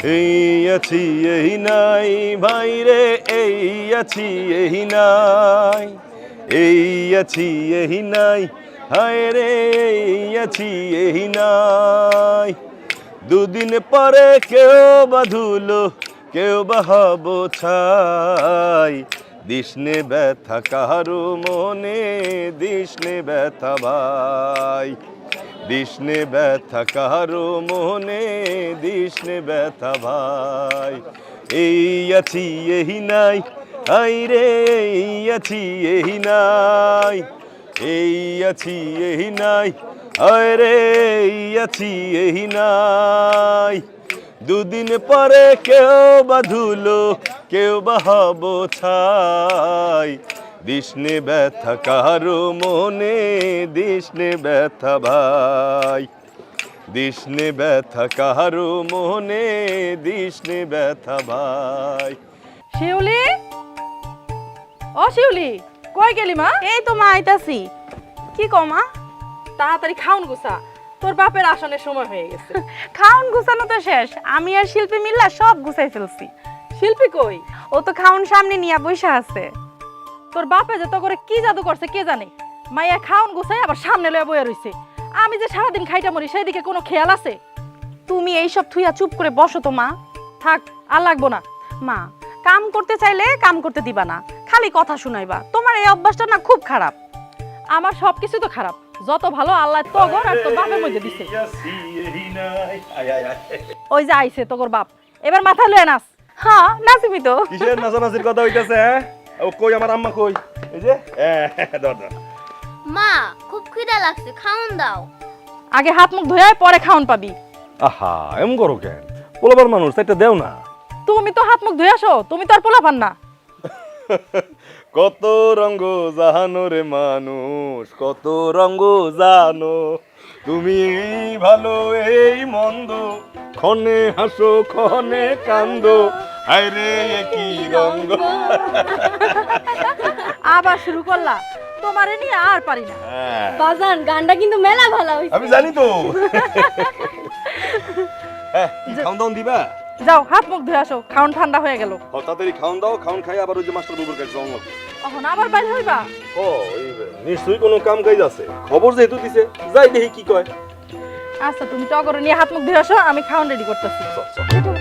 এই আছি এই নাই ভাই রে, এই আছি এই নাই, এই আছি এই নাই, হায় রে এই আছি এই নাই। দুদিন পরে কেউ বা ধুলো, কেউ বা হব ছাই, দিসনে ব্যথা কারো মনে, দিসনে ব্যথা ভাই, দিসনে ব্যথা কারো মনে, দিসনে ব্যথা ভাই। এই আছি এই নাই, আই রে এই আছি এই নাই, এই আছি এই নাই, আয় রে এই আছি এই নাই। দুদিন পরে কেউ বা ধুলো, কেউ বা হব ছাই, দিসনে ব্যথা কারো মনে, দিসনে ব্যথা ভাই, দিসনে ব্যথা কারো মনে, দিসনে ব্যথা ভাই। শিউলি, ও শিউলি, কই গেলি মা? এই তো মা আইতাছি। কি কও মা? তাড়াতাড়ি খাউন গুছা, তোর বাপের আসনের সময় হয়ে গেছে। খাউন গুছানো তো শেষ, আমি আর শিল্পী মিল্লা সব গুছাই ফেলছি। শিল্পী কই? ও তো খাউন সামনে নিয়ে বসে আছে। তোর বাপে যে তো করে কি জাদু করছে কে জানে, মাইয়া খাউন গুছাই আবার সামনে লয়ে বইয়া রইছে। আমি যে সারাদিন খাইটা মরি সেই দিকে কোনো খেয়াল আছে? তুমি এইসব থুইয়া চুপ করে বসো তো মা। থাক, আর লাগবো না। মা, কাম করতে চাইলে কাম করতে দিবা না, খালি কথা শুনাইবা। তোমার এই অভ্যাসটা না খুব খারাপ। আমার সবকিছু তো খারাপ, যত ভালো আল্লাহ তগর আর তোর বাপের মধ্যে দিছে। ওই যে আইছে তোর বাপ, এবার মাথা লয়ে নাচ। হ্যাঁ, নাচিবি তো। কিসের নাচানাচির কথা হইতাছে? হ্যাঁ, ও কই আমার আম্মা কই? এই যে ধর ধর। মা খুব খিদা লাগছে, খাওন দাও। আগে হাত মুখ ধুয়ে পরে খাওন পাবি। আহা, এমন করো কেন? পোলাবার মানুষ, একটা দেও না। তুমি তো হাত মুখ ধুয়ে আসো, তুমি তো আর পোলাপান না। কত রঙ্গ জানো রে মানুষ, কত রঙ্গ জানো, তুমি এই ভালো এই মন্দ, ক্ষণে হাসো ক্ষণে কান্দো, হায় রে কি রঙ্গ। আবার শুরু করলা, তোমারে নিয়ে আর পারি না। বাজান গানটা কিন্তু মেলা ভালো হইছে। আমি জানি তো। হ্যাঁ, খাওন দাওন দিবা? যাও হাত মুখ ধুয়ে আসো, খাওন ঠান্ডা হয়ে গেল। তাড়াতাড়ি খাওন দাও, খাওন খাই আবার ওই যে মাস্টার বাবুর কাছে যাওয়া লাগবে। এখন আবার বাইরে হইবা? ও, নিশ্চয়ই কোনো কাম কাজ আছে, খবর যেহেতু দিছে, যাই দেখি কি কয়। আচ্ছা, তুমি টগর নিয়ে হাত মুখ ধুয়ে আসো, আমি খাওন রেডি করতেছি। চল, চল।